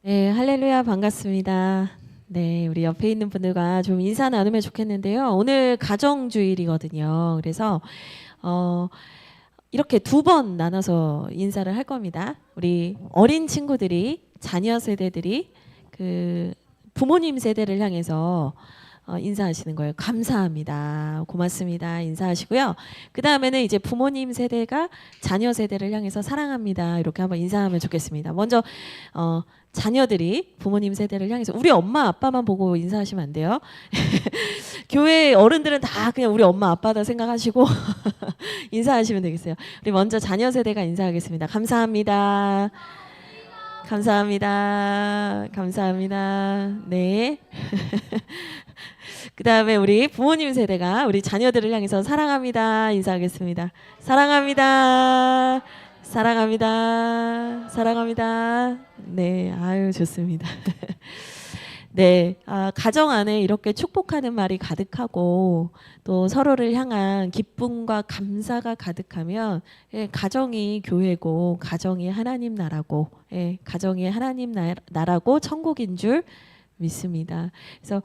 네, 할렐루야 반갑습니다. 네, 우리 옆에 있는 분들과 좀 인사 나누면 좋겠는데요. 오늘 가정주일이거든요. 그래서 이렇게 두 번 나눠서 인사를 할 겁니다. 우리 어린 친구들이 자녀 세대들이 그 부모님 세대를 향해서 인사하시는 거예요. 감사합니다. 고맙습니다. 인사하시고요. 그 다음에는 이제 부모님 세대가 자녀 세대를 향해서 사랑합니다. 이렇게 한번 인사하면 좋겠습니다. 먼저 자녀들이 부모님 세대를 향해서 우리 엄마 아빠만 보고 인사하시면 안 돼요. 교회 어른들은 다 그냥 우리 엄마 아빠다 생각하시고 인사하시면 되겠어요. 우리 먼저 자녀 세대가 인사하겠습니다. 감사합니다. 감사합니다. 감사합니다. 네. 그 다음에 우리 부모님 세대가 우리 자녀들을 향해서 사랑합니다. 인사하겠습니다. 사랑합니다. 사랑합니다. 사랑합니다. 네, 아유 좋습니다. 네, 가정 안에 이렇게 축복하는 말이 가득하고 또 서로를 향한 기쁨과 감사가 가득하면 가정이 교회고 가정이 하나님 나라고 가정이 하나님 나라고 천국인 줄 믿습니다. 그래서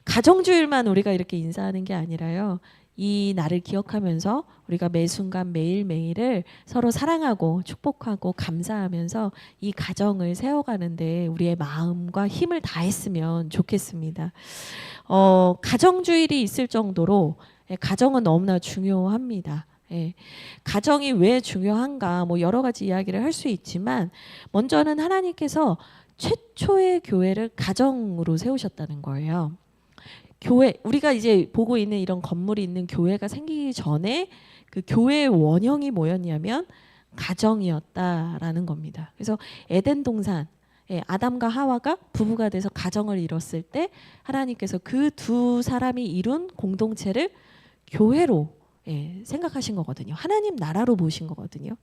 가정주일만 우리가 이렇게 인사하는 게 아니라요. 이 날을 기억하면서 우리가 매 순간 매일매일을 서로 사랑하고 축복하고 감사하면서 이 가정을 세워가는데 우리의 마음과 힘을 다했으면 좋겠습니다. 가정주일이 있을 정도로 가정은 너무나 중요합니다. 가정이 왜 중요한가 뭐 여러 가지 이야기를 할 수 있지만 먼저는 하나님께서 최초의 교회를 가정으로 세우셨다는 거예요. 교회, 우리가 이제 보고 있는 이런 건물이 있는 교회가 생기기 전에 그 교회의 원형이 뭐였냐면 가정이었다라는 겁니다. 그래서 에덴 동산, 아담과 하와가 부부가 돼서 가정을 이뤘을 때 하나님께서 그 두 사람이 이룬 공동체를 교회로 생각하신 거거든요. 하나님 나라로 보신 거거든요.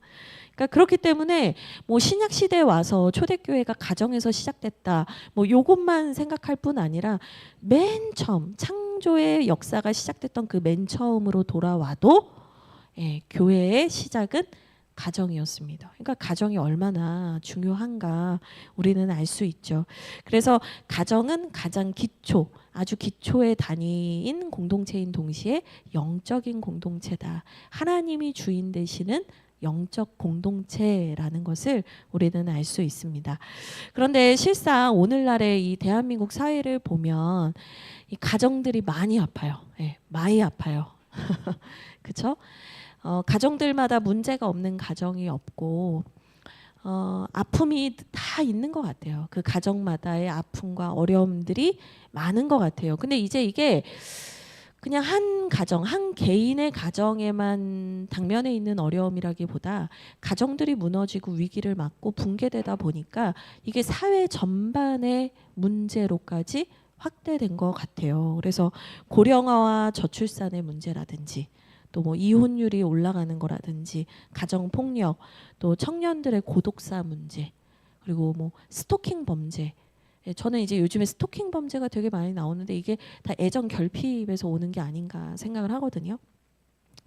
그러니까 그렇기 때문에 뭐 신약 시대에 와서 초대교회가 가정에서 시작됐다. 뭐 요것만 생각할 뿐 아니라 맨 처음 창조의 역사가 시작됐던 그 맨 처음으로 돌아와도 교회의 시작은 가정이었습니다. 그러니까 가정이 얼마나 중요한가 우리는 알 수 있죠. 그래서 가정은 가장 기초, 아주 기초의 단위인 공동체인 동시에 영적인 공동체다. 하나님이 주인 되시는 영적 공동체라는 것을 우리는 알 수 있습니다. 그런데 실상 오늘날의 이 대한민국 사회를 보면 이 가정들이 많이 아파요. 많이 아파요. 그렇죠? 가정들마다 문제가 없는 가정이 없고 아픔이 다 있는 것 같아요. 그 가정마다의 아픔과 어려움들이 많은 것 같아요. 근데 이제 이게 그냥 한 가정, 한 개인의 가정에만 당면에 있는 어려움이라기보다 가정들이 무너지고 위기를 맞고 붕괴되다 보니까 이게 사회 전반의 문제로까지 확대된 것 같아요. 그래서 고령화와 저출산의 문제라든지 또 뭐 이혼율이 올라가는 거라든지 가정 폭력, 또 청년들의 고독사 문제, 그리고 뭐 스토킹 범죄. 저는 이제 요즘에 스토킹 범죄가 되게 많이 나오는데 이게 다 애정 결핍에서 오는 게 아닌가 생각을 하거든요.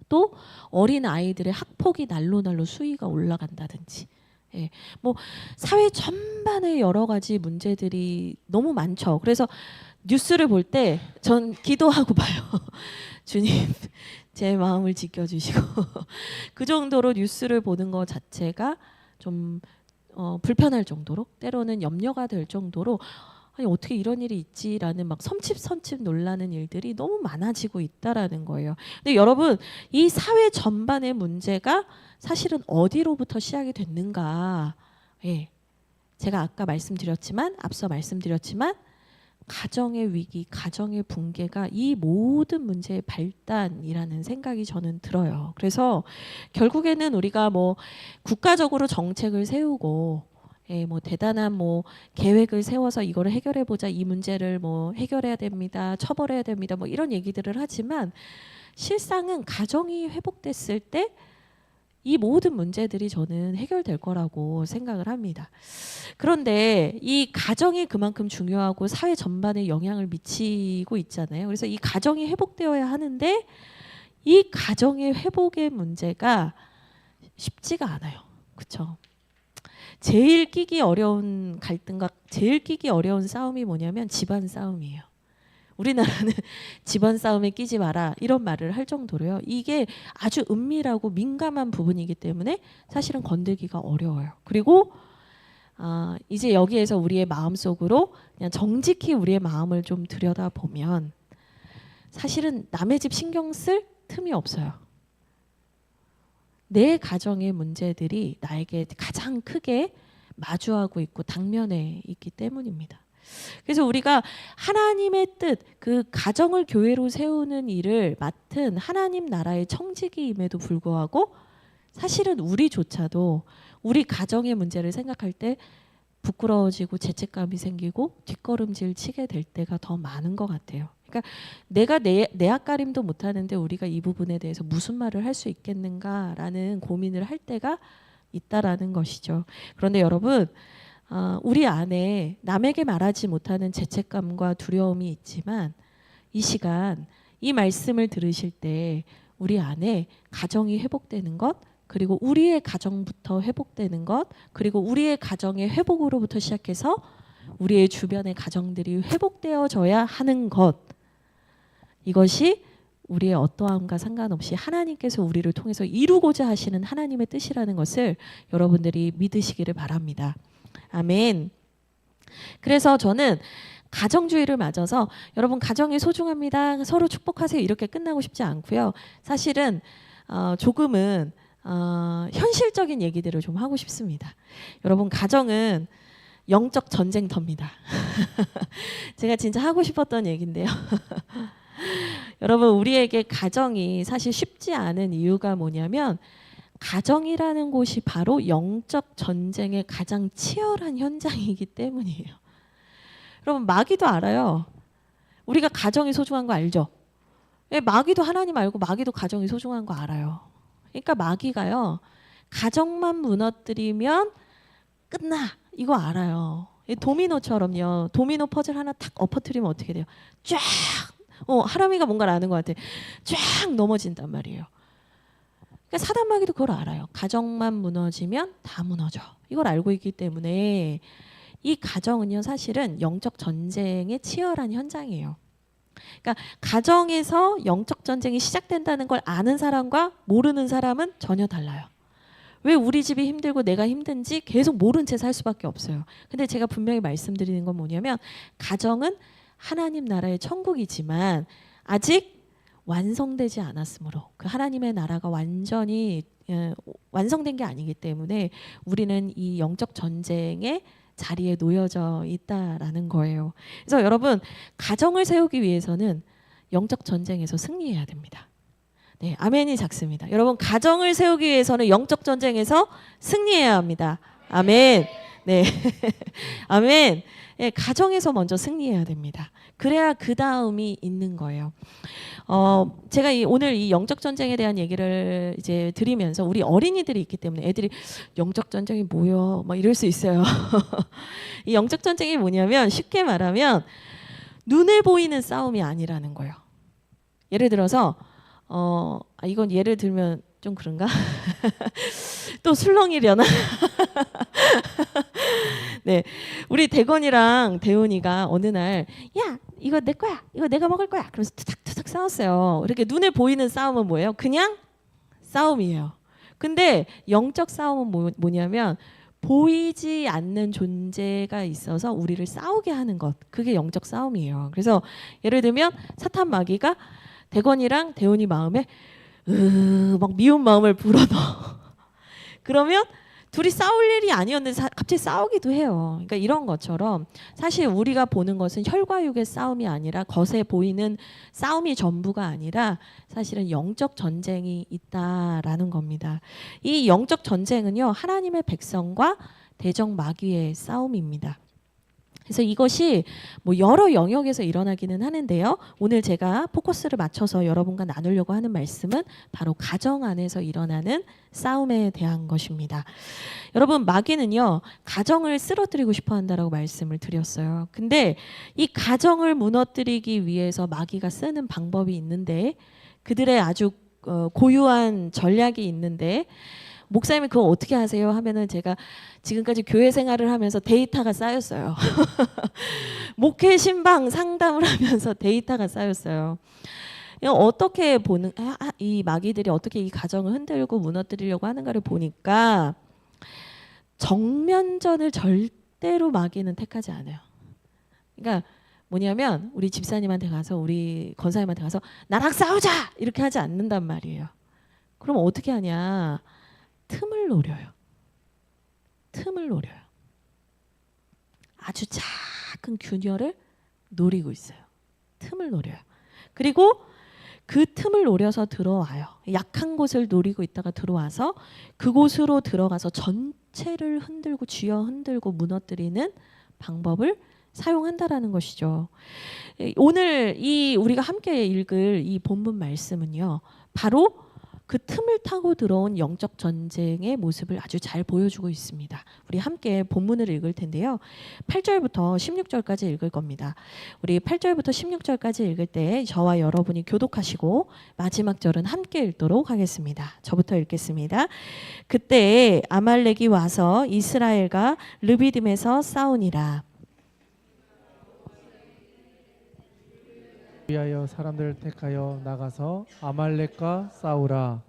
또 어린 아이들의 학폭이 날로 수위가 올라간다든지. 뭐 사회 전반의 여러 가지 문제들이 너무 많죠. 그래서 뉴스를 볼 때 전 기도하고 봐요. 주님 제 마음을 지켜주시고 그 정도로 뉴스를 보는 것 자체가 좀 불편할 정도로 때로는 염려가 될 정도로 아니 어떻게 이런 일이 있지라는 막 섬찟 놀라는 일들이 너무 많아지고 있다라는 거예요. 근데 여러분 이 사회 전반의 문제가 사실은 어디로부터 시작이 됐는가? 제가 아까 앞서 말씀드렸지만 가정의 위기, 가정의 붕괴가 이 모든 문제의 발단이라는 생각이 저는 들어요. 그래서 결국에는 우리가 뭐 국가적으로 정책을 세우고 뭐 대단한 뭐 계획을 세워서 이거를 해결해 보자, 이 문제를 뭐 해결해야 됩니다, 처벌해야 됩니다, 뭐 이런 얘기들을 하지만 실상은 가정이 회복됐을 때 이 모든 문제들이 저는 해결될 거라고 생각을 합니다. 그런데 이 가정이 그만큼 중요하고 사회 전반에 영향을 미치고 있잖아요. 그래서 이 가정이 회복되어야 하는데 이 가정의 회복의 문제가 쉽지가 않아요. 그렇죠? 제일 끼기 어려운 갈등과 제일 끼기 어려운 싸움이 뭐냐면 집안 싸움이에요. 우리나라는 집안 싸움에 끼지 마라 이런 말을 할 정도로요. 이게 아주 은밀하고 민감한 부분이기 때문에 사실은 건들기가 어려워요. 그리고 이제 여기에서 우리의 마음속으로 그냥 정직히 우리의 마음을 좀 들여다보면 사실은 남의 집 신경 쓸 틈이 없어요. 내 가정의 문제들이 나에게 가장 크게 마주하고 있고 당면에 있기 때문입니다. 그래서 우리가 하나님의 뜻, 그 가정을 교회로 세우는 일을 맡은 하나님 나라의 청지기임에도 불구하고 사실은 우리조차도 우리 가정의 문제를 생각할 때 부끄러워지고 죄책감이 생기고 뒷걸음질 치게 될 때가 더 많은 것 같아요. 그러니까 내가 내 앞가림도 못하는데 우리가 이 부분에 대해서 무슨 말을 할 수 있겠는가라는 고민을 할 때가 있다라는 것이죠. 그런데 여러분, 우리 안에 남에게 말하지 못하는 죄책감과 두려움이 있지만 이 시간 이 말씀을 들으실 때 우리 안에 가정이 회복되는 것, 그리고 우리의 가정부터 회복되는 것, 그리고 우리의 가정의 회복으로부터 시작해서 우리의 주변의 가정들이 회복되어져야 하는 것, 이것이 우리의 어떠함과 상관없이 하나님께서 우리를 통해서 이루고자 하시는 하나님의 뜻이라는 것을 여러분들이 믿으시기를 바랍니다. 아멘. 그래서 저는 가정주의를 맞아서 여러분 가정이 소중합니다, 서로 축복하세요 이렇게 끝나고 싶지 않고요. 사실은 조금은 현실적인 얘기들을 좀 하고 싶습니다. 여러분 가정은 영적 전쟁터입니다. 제가 진짜 하고 싶었던 얘기인데요. 여러분 우리에게 가정이 사실 쉽지 않은 이유가 뭐냐면 가정이라는 곳이 바로 영적 전쟁의 가장 치열한 현장이기 때문이에요. 여러분 마귀도 알아요. 우리가 가정이 소중한 거 알죠? 마귀도 하나님 알고 마귀도 가정이 소중한 거 알아요. 그러니까 마귀가요, 가정만 무너뜨리면 끝나 이거 알아요. 도미노처럼요. 도미노 퍼즐 하나 탁 엎어뜨리면 어떻게 돼요? 쫙! 하람이가 뭔가를 아는 것 같아. 쫙 넘어진단 말이에요. 그러니까 사단 마귀도 그걸 알아요. 가정만 무너지면 다 무너져. 이걸 알고 있기 때문에 이 가정은요, 사실은 영적 전쟁의 치열한 현장이에요. 그러니까 가정에서 영적 전쟁이 시작된다는 걸 아는 사람과 모르는 사람은 전혀 달라요. 왜 우리 집이 힘들고 내가 힘든지 계속 모른 채 살 수밖에 없어요. 근데 제가 분명히 말씀드리는 건 뭐냐면 가정은 하나님 나라의 천국이지만 아직 완성되지 않았으므로 그 하나님의 나라가 완전히 완성된 게 아니기 때문에 우리는 이 영적 전쟁의 자리에 놓여져 있다라는 거예요. 그래서 여러분 가정을 세우기 위해서는 영적 전쟁에서 승리해야 됩니다. 네, 아멘이 작습니다. 여러분 가정을 세우기 위해서는 영적 전쟁에서 승리해야 합니다. 아멘. 네, 아멘. 네, 가정에서 먼저 승리해야 됩니다. 그래야 그 다음이 있는 거예요. 제가 오늘 이 영적 전쟁에 대한 얘기를 이제 드리면서 우리 어린이들이 있기 때문에 애들이 영적 전쟁이 뭐요? 막 이럴 수 있어요. 이 영적 전쟁이 뭐냐면 쉽게 말하면 눈에 보이는 싸움이 아니라는 거예요. 예를 들어서 이건 예를 들면 좀 그런가? 또 술렁이려나? 네, 우리 대건이랑 대훈이가 어느 날, 야, 이거 내 거야, 이거 내가 먹을 거야. 그래서 투닥투닥 싸웠어요. 이렇게 눈에 보이는 싸움은 뭐예요? 그냥 싸움이에요. 근데 영적 싸움은 뭐냐면 보이지 않는 존재가 있어서 우리를 싸우게 하는 것. 그게 영적 싸움이에요. 그래서 예를 들면 사탄 마귀가 대건이랑 대훈이 마음에 막 미운 마음을 불어넣어. 그러면 둘이 싸울 일이 아니었는데 갑자기 싸우기도 해요. 그러니까 이런 것처럼 사실 우리가 보는 것은 혈과 육의 싸움이 아니라 겉에 보이는 싸움이 전부가 아니라 사실은 영적 전쟁이 있다라는 겁니다. 이 영적 전쟁은요, 하나님의 백성과 대적 마귀의 싸움입니다. 그래서 이것이 뭐 여러 영역에서 일어나기는 하는데요. 오늘 제가 포커스를 맞춰서 여러분과 나누려고 하는 말씀은 바로 가정 안에서 일어나는 싸움에 대한 것입니다. 여러분 마귀는요, 가정을 쓰러뜨리고 싶어 한다라고 말씀을 드렸어요. 근데 이 가정을 무너뜨리기 위해서 마귀가 쓰는 방법이 있는데 그들의 아주 고유한 전략이 있는데 목사님이 그거 어떻게 하세요? 하면은 제가 지금까지 교회 생활을 하면서 데이터가 쌓였어요. 목회 신방 상담을 하면서 데이터가 쌓였어요. 어떻게 보는 이 마귀들이 어떻게 이 가정을 흔들고 무너뜨리려고 하는가를 보니까 정면전을 절대로 마귀는 택하지 않아요. 그러니까 뭐냐면 우리 집사님한테 가서 우리 권사님한테 가서 나랑 싸우자 이렇게 하지 않는단 말이에요. 그럼 어떻게 하냐? 틈을 노려요. 틈을 노려요. 아주 작은 균열을 노리고 있어요. 틈을 노려요. 그리고 그 틈을 노려서 들어와요. 약한 곳을 노리고 있다가 들어와서 그곳으로 들어가서 전체를 흔들고 쥐어 흔들고 무너뜨리는 방법을 사용한다라는 것이죠. 오늘 이 우리가 함께 읽을 이 본문 말씀은요. 바로 그 틈을 타고 들어온 영적 전쟁의 모습을 아주 잘 보여주고 있습니다. 우리 함께 본문을 읽을 텐데요. 8절부터 16절까지 읽을 겁니다. 우리 8절부터 16절까지 읽을 때 저와 여러분이 교독하시고 마지막 절은 함께 읽도록 하겠습니다. 저부터 읽겠습니다. 그때 아말렉이 와서 이스라엘과 르비딤에서 싸우니라. 위하여 사람들을 택하여 나가서 아말렉과 싸우라.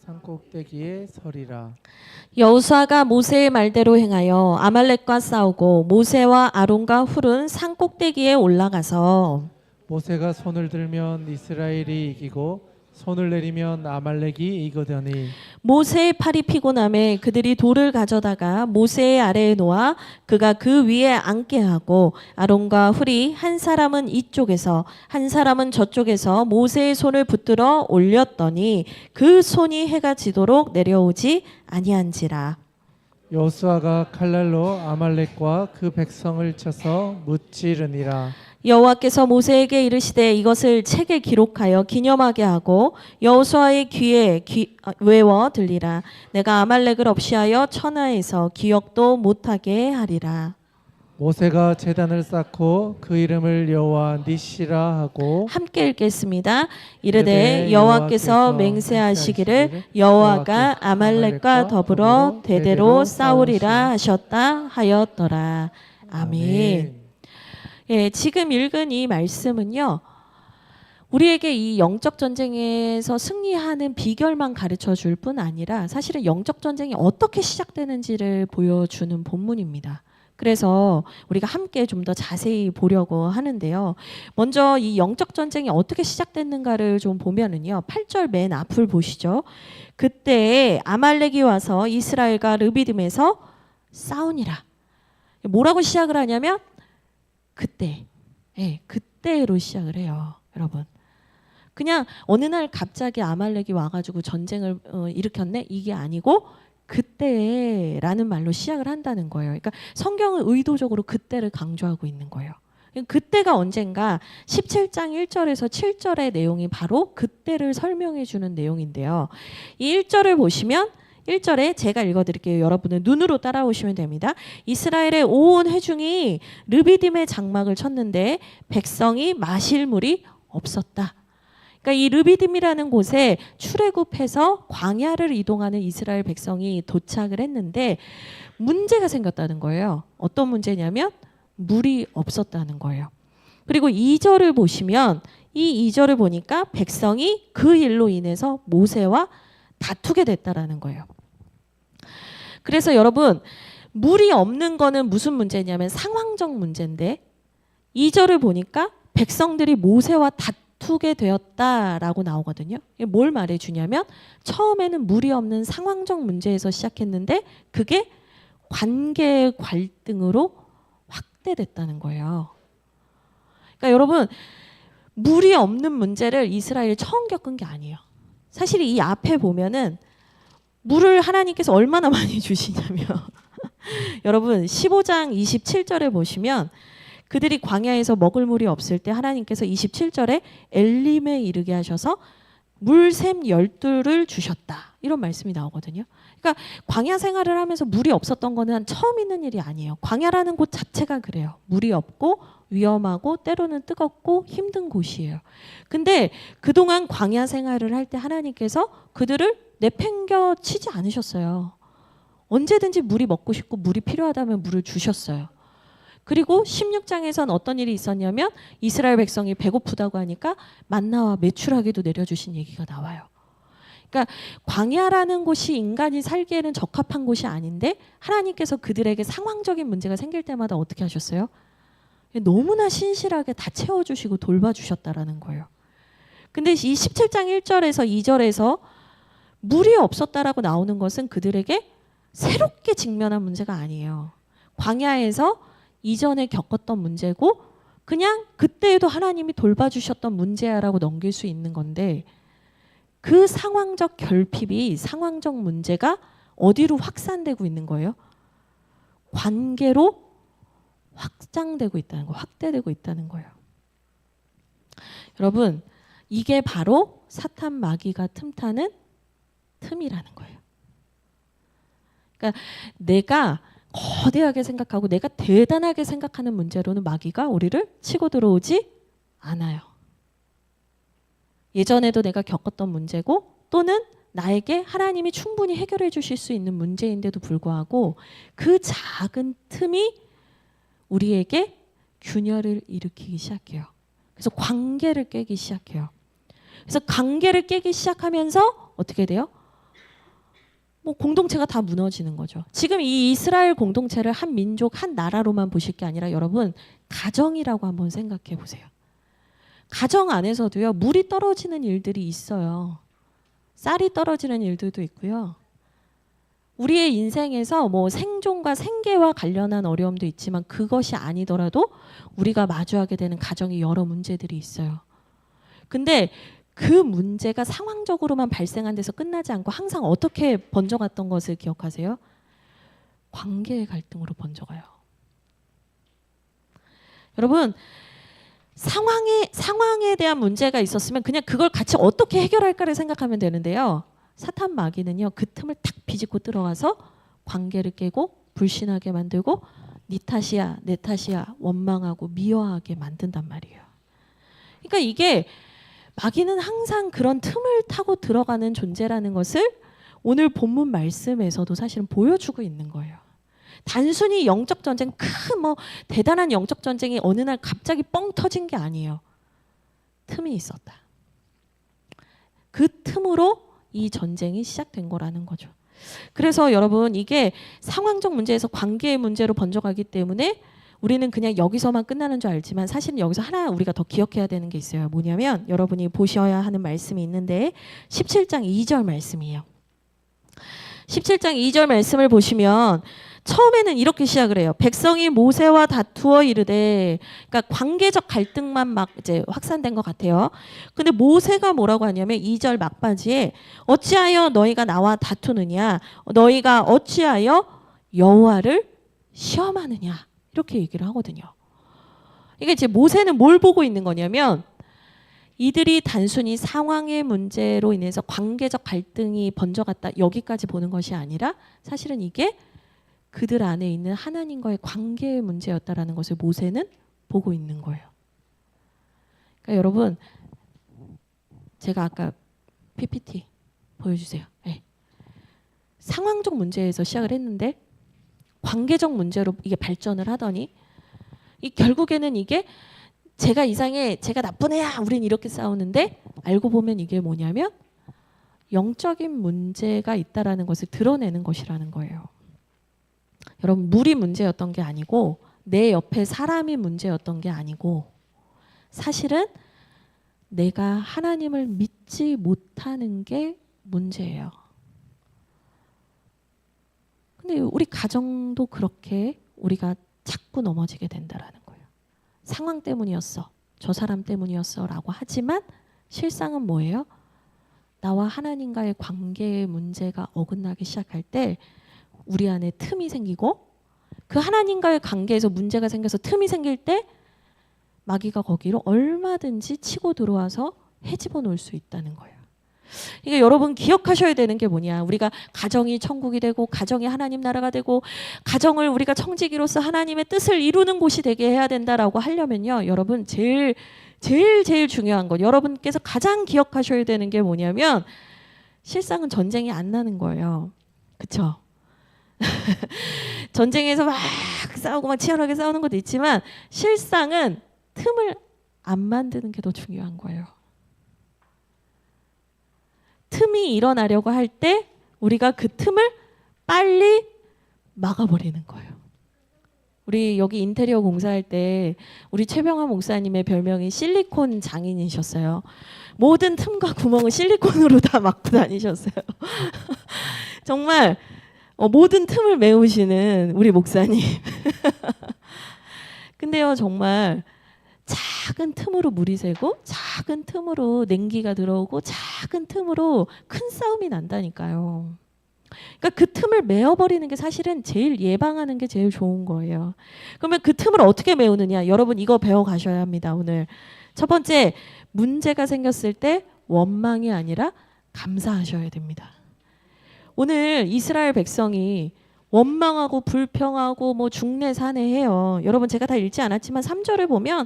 산꼭대기에 서리라. 여호수아가 모세의 말대로 행하여 아말렉과 싸우고 모세와 아론과 훌은 산꼭대기에 올라가서 모세가 손을 들면 이스라엘이 이기고 손을 내리면 아말렉이 이거더니 모세의 팔이 피곤함에 그들이 돌을 가져다가 모세의 아래에 놓아 그가 그 위에 앉게 하고 아론과 훌이 한 사람은 이쪽에서 한 사람은 저쪽에서 모세의 손을 붙들어 올렸더니 그 손이 해가 지도록 내려오지 아니한지라. 여호수아가 칼날로 아말렉과 그 백성을 쳐서 무찌르니라. 여호와께서 모세에게 이르시되 이것을 책에 기록하여 기념하게 하고 여호수아의 귀에 외워 들리라. 내가 아말렉을 없이하여 천하에서 기억도 못하게 하리라. 모세가 제단을 쌓고 그 이름을 여호와 니시라 하고 함께 읽겠습니다. 이르되 여호와께서 맹세하시기를 여호와가 아말렉과 더불어 대대로 싸우리라 하셨다 하였더라. 아멘. 예, 지금 읽은 이 말씀은요. 우리에게 이 영적 전쟁에서 승리하는 비결만 가르쳐 줄 뿐 아니라 사실은 영적 전쟁이 어떻게 시작되는지를 보여주는 본문입니다. 그래서 우리가 함께 좀 더 자세히 보려고 하는데요. 먼저 이 영적 전쟁이 어떻게 시작됐는가를 좀 보면은요. 8절 맨 앞을 보시죠. 그때 아말렉이 와서 이스라엘과 르비딤에서 싸우니라. 뭐라고 시작을 하냐면 그때, 예, 그때로 시작을 해요, 여러분. 그냥 어느 날 갑자기 아말렉이 와가지고 전쟁을 일으켰네 이게 아니고 그때라는 말로 시작을 한다는 거예요. 그러니까 성경은 의도적으로 그때를 강조하고 있는 거예요. 그때가 언젠가 17장 1절에서 7절의 내용이 바로 그때를 설명해 주는 내용인데요. 이 1절을 보시면 1절에 제가 읽어드릴게요. 여러분은 눈으로 따라오시면 됩니다. 이스라엘의 온 회중이 르비딤의 장막을 쳤는데 백성이 마실 물이 없었다. 그러니까 이 르비딤이라는 곳에 출애굽해서 광야를 이동하는 이스라엘 백성이 도착을 했는데 문제가 생겼다는 거예요. 어떤 문제냐면 물이 없었다는 거예요. 그리고 2절을 보시면 이 2절을 보니까 백성이 그 일로 인해서 모세와 다투게 됐다라는 거예요. 그래서 여러분 물이 없는 거는 무슨 문제냐면 상황적 문제인데 2절을 보니까 백성들이 모세와 다투게 되었다라고 나오거든요. 이게 뭘 말해주냐면 처음에는 물이 없는 상황적 문제에서 시작했는데 그게 관계 갈등으로 확대됐다는 거예요. 그러니까 여러분 물이 없는 문제를 이스라엘이 처음 겪은 게 아니에요. 사실 이 앞에 보면은 물을 하나님께서 얼마나 많이 주시냐면 여러분 15장 27절에 보시면 그들이 광야에서 먹을 물이 없을 때 하나님께서 27절에 엘림에 이르게 하셔서 물샘 12를 주셨다 이런 말씀이 나오거든요. 그러니까 광야 생활을 하면서 물이 없었던 거는 처음 있는 일이 아니에요. 광야라는 곳 자체가 그래요. 물이 없고 위험하고 때로는 뜨겁고 힘든 곳이에요. 근데 그동안 광야 생활을 할 때 하나님께서 그들을 내팽겨 치지 않으셨어요. 언제든지 물이 먹고 싶고 물이 필요하다면 물을 주셨어요. 그리고 16장에선 어떤 일이 있었냐면 이스라엘 백성이 배고프다고 하니까 만나와 메추라기도 내려주신 얘기가 나와요. 그러니까 광야라는 곳이 인간이 살기에는 적합한 곳이 아닌데 하나님께서 그들에게 상황적인 문제가 생길 때마다 어떻게 하셨어요? 너무나 신실하게 다 채워주시고 돌봐주셨다라는 거예요. 근데 이 17장 1절에서 2절에서 물이 없었다라고 나오는 것은 그들에게 새롭게 직면한 문제가 아니에요. 광야에서 이전에 겪었던 문제고 그냥 그때에도 하나님이 돌봐주셨던 문제야라고 넘길 수 있는 건데 그 상황적 결핍이 상황적 문제가 어디로 확산되고 있는 거예요? 관계로 확장되고 있다는 거, 확대되고 있다는 거예요. 여러분, 이게 바로 사탄 마귀가 틈타는 틈이라는 거예요. 그러니까 내가 거대하게 생각하고 내가 대단하게 생각하는 문제로는 마귀가 우리를 치고 들어오지 않아요. 예전에도 내가 겪었던 문제고 또는 나에게 하나님이 충분히 해결해 주실 수 있는 문제인데도 불구하고 그 작은 틈이 우리에게 균열을 일으키기 시작해요. 그래서 관계를 깨기 시작해요. 그래서 관계를 깨기 시작하면서 어떻게 돼요? 뭐 공동체가 다 무너지는 거죠. 지금 이 이스라엘 공동체를 한 민족, 한 나라로만 보실 게 아니라 여러분 가정이라고 한번 생각해 보세요. 가정 안에서도요 물이 떨어지는 일들이 있어요. 쌀이 떨어지는 일들도 있고요. 우리의 인생에서 뭐 생존과 생계와 관련한 어려움도 있지만 그것이 아니더라도 우리가 마주하게 되는 가정의 여러 문제들이 있어요. 근데 그 문제가 상황적으로만 발생한 데서 끝나지 않고 항상 어떻게 번져갔던 것을 기억하세요? 관계의 갈등으로 번져가요. 여러분 상황에 대한 문제가 있었으면 그냥 그걸 같이 어떻게 해결할까를 생각하면 되는데요. 사탄 마귀는요 그 틈을 탁 비집고 들어가서 관계를 깨고 불신하게 만들고 네 탓이야 내 탓이야 원망하고 미워하게 만든단 말이에요. 그러니까 이게 마귀는 항상 그런 틈을 타고 들어가는 존재라는 것을 오늘 본문 말씀에서도 사실은 보여주고 있는 거예요. 단순히 영적 전쟁, 큰 뭐 대단한 영적 전쟁이 어느 날 갑자기 뻥 터진 게 아니에요. 틈이 있었다. 그 틈으로 이 전쟁이 시작된 거라는 거죠. 그래서 여러분 이게 상황적 문제에서 관계의 문제로 번져가기 때문에 우리는 그냥 여기서만 끝나는 줄 알지만 사실은 여기서 하나 우리가 더 기억해야 되는 게 있어요. 뭐냐면 여러분이 보셔야 하는 말씀이 있는데 17장 2절 말씀이에요. 17장 2절 말씀을 보시면 처음에는 이렇게 시작을 해요. 백성이 모세와 다투어 이르되, 그러니까 관계적 갈등만 막 이제 확산된 것 같아요. 근데 모세가 뭐라고 하냐면 2절 막바지에 어찌하여 너희가 나와 다투느냐, 너희가 어찌하여 여호와를 시험하느냐 이렇게 얘기를 하거든요. 이게 이제 모세는 뭘 보고 있는 거냐면 이들이 단순히 상황의 문제로 인해서 관계적 갈등이 번져갔다 여기까지 보는 것이 아니라 사실은 이게 그들 안에 있는 하나님과의 관계의 문제였다라는 것을 모세는 보고 있는 거예요. 그러니까 여러분 제가 아까 PPT 보여주세요. 네. 상황적 문제에서 시작을 했는데 관계적 문제로 이게 발전을 하더니 결국에는 이게 제가 이상해, 제가 나쁜 애야, 우린 이렇게 싸우는데 알고 보면 이게 뭐냐면 영적인 문제가 있다라는 것을 드러내는 것이라는 거예요. 여러분 물이 문제였던 게 아니고 내 옆에 사람이 문제였던 게 아니고 사실은 내가 하나님을 믿지 못하는 게 문제예요. 근데 우리 가정도 그렇게 우리가 자꾸 넘어지게 된다라는 거예요. 상황 때문이었어. 저 사람 때문이었어 라고 하지만 실상은 뭐예요? 나와 하나님과의 관계의 문제가 어긋나기 시작할 때 우리 안에 틈이 생기고 그 하나님과의 관계에서 문제가 생겨서 틈이 생길 때 마귀가 거기로 얼마든지 치고 들어와서 헤집어 놓을 수 있다는 거예요. 이게 여러분 기억하셔야 되는 게 뭐냐. 우리가 가정이 천국이 되고 가정이 하나님 나라가 되고 가정을 우리가 청지기로서 하나님의 뜻을 이루는 곳이 되게 해야 된다라고 하려면요. 여러분 제일 중요한 것, 여러분께서 가장 기억하셔야 되는 게 뭐냐면 실상은 전쟁이 안 나는 거예요. 그렇죠? 전쟁에서 막 싸우고 막 치열하게 싸우는 것도 있지만 실상은 틈을 안 만드는 게 더 중요한 거예요. 틈이 일어나려고 할 때 우리가 그 틈을 빨리 막아버리는 거예요. 우리 여기 인테리어 공사할 때 우리 최병화 목사님의 별명이 실리콘 장인이셨어요. 모든 틈과 구멍을 실리콘으로 다 막고 다니셨어요. 정말 모든 틈을 메우시는 우리 목사님. 근데요, 정말 작은 틈으로 물이 새고 작은 틈으로 냉기가 들어오고 작은 틈으로 큰 싸움이 난다니까요. 그러니까 그 틈을 메어버리는 게 사실은 제일 예방하는 게 제일 좋은 거예요. 그러면 그 틈을 어떻게 메우느냐? 여러분 이거 배워가셔야 합니다. 오늘 첫 번째, 문제가 생겼을 때 원망이 아니라 감사하셔야 됩니다. 오늘 이스라엘 백성이 원망하고 불평하고 뭐 중내산해해요. 여러분 제가 다 읽지 않았지만 3절을 보면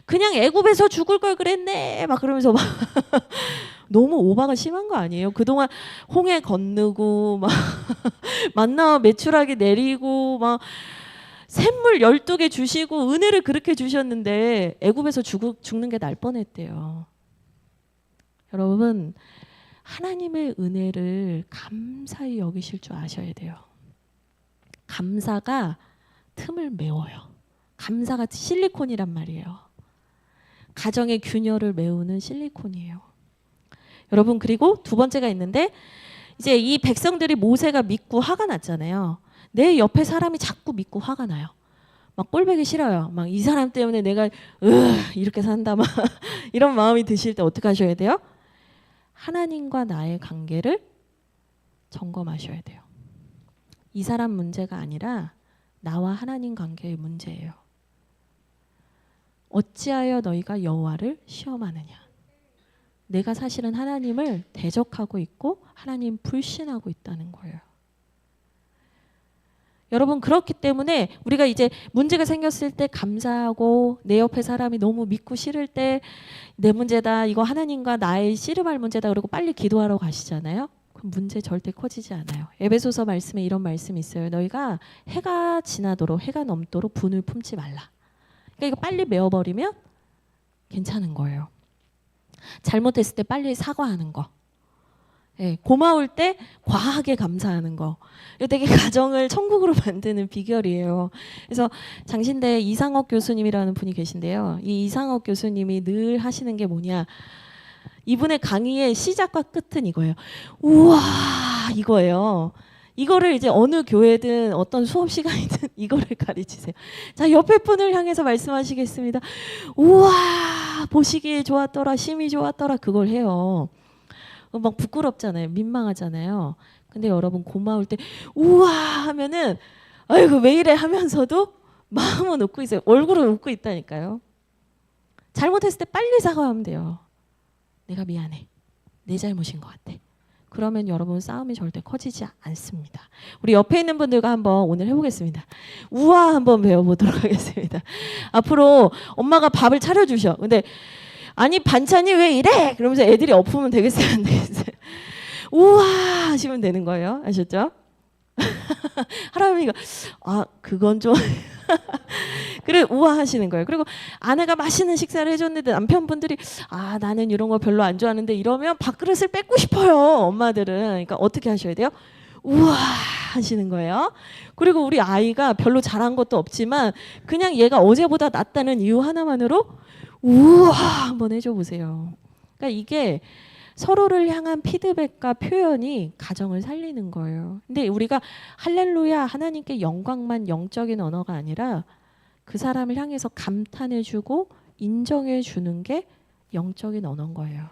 그냥 애굽에서 죽을 걸 그랬네 막 그러면서 막 너무 오바가 심한 거 아니에요? 그동안 홍해 건너고 막 만나 메추라기 내리고 막 샘물 12개 주시고 은혜를 그렇게 주셨는데 애굽에서 죽는 게 날 뻔했대요. 여러분 하나님의 은혜를 감사히 여기실 줄 아셔야 돼요. 감사가 틈을 메워요. 감사가 실리콘이란 말이에요. 가정의 균열을 메우는 실리콘이에요. 여러분 그리고 두 번째가 있는데 이제 이 백성들이 모세가 믿고 화가 났잖아요. 내 옆에 사람이 자꾸 믿고 화가 나요. 막 꼴보기 싫어요. 막 이 사람 때문에 내가 이렇게 산다 막 이런 마음이 드실 때 어떻게 하셔야 돼요? 하나님과 나의 관계를 점검하셔야 돼요. 이 사람 문제가 아니라 나와 하나님 관계의 문제예요. 어찌하여 너희가 여호와를 시험하느냐. 내가 사실은 하나님을 대적하고 있고 하나님 불신하고 있다는 거예요. 여러분 그렇기 때문에 우리가 이제 문제가 생겼을 때 감사하고 내 옆에 사람이 너무 믿고 싫을 때 내 문제다 이거 하나님과 나의 씨름할 문제다 그러고 빨리 기도하러 가시잖아요. 그럼 문제 절대 커지지 않아요. 에베소서 말씀에 이런 말씀이 있어요. 너희가 해가 지나도록 해가 넘도록 분을 품지 말라. 그러니까 이거 빨리 메워버리면 괜찮은 거예요. 잘못했을 때 빨리 사과하는 거. 예, 고마울 때 과하게 감사하는 거. 이거 되게 가정을 천국으로 만드는 비결이에요. 그래서 장신대 이상옥 교수님이라는 분이 계신데요. 이 이상옥 교수님이 늘 하시는 게 뭐냐. 이분의 강의의 시작과 끝은 이거예요. 우와 이거예요. 이거를 이제 어느 교회든 어떤 수업 시간이든 이거를 가르치세요. 자 옆에 분을 향해서 말씀하시겠습니다. 우와 보시기에 좋았더라 심히 좋았더라 그걸 해요. 막 부끄럽잖아요. 민망하잖아요. 근데 여러분 고마울 때 우와 하면은 아이고 왜 이래 하면서도 마음은 웃고 있어요. 얼굴은 웃고 있다니까요. 잘못했을 때 빨리 사과하면 돼요. 내가 미안해. 내 잘못인 것 같아. 그러면 여러분 싸움이 절대 커지지 않습니다. 우리 옆에 있는 분들과 한번 오늘 해보겠습니다. 우와 한번 배워보도록 하겠습니다. 앞으로 엄마가 밥을 차려주셔. 근데 아니 반찬이 왜 이래? 그러면서 애들이 엎으면 되겠어요? 안 되겠어요? 우와 하시면 되는 거예요. 아셨죠? 할아버지가 아 그건 좀 그래 우와 하시는 거예요. 그리고 아내가 맛있는 식사를 해줬는데 남편분들이 아 나는 이런 거 별로 안 좋아하는데 이러면 밥그릇을 뺏고 싶어요. 엄마들은. 그러니까 어떻게 하셔야 돼요? 우와 하시는 거예요. 그리고 우리 아이가 별로 잘한 것도 없지만 그냥 얘가 어제보다 낫다는 이유 하나만으로 우와 한번 해줘 보세요. 그러니까 이게 서로를 향한 피드백과 표현이 가정을 살리는 거예요. 근데 우리가 할렐루야 하나님께 영광만 영적인 언어가 아니라 그 사람을 향해서 감탄해주고 인정해주는 게 영적인 언어인 거예요.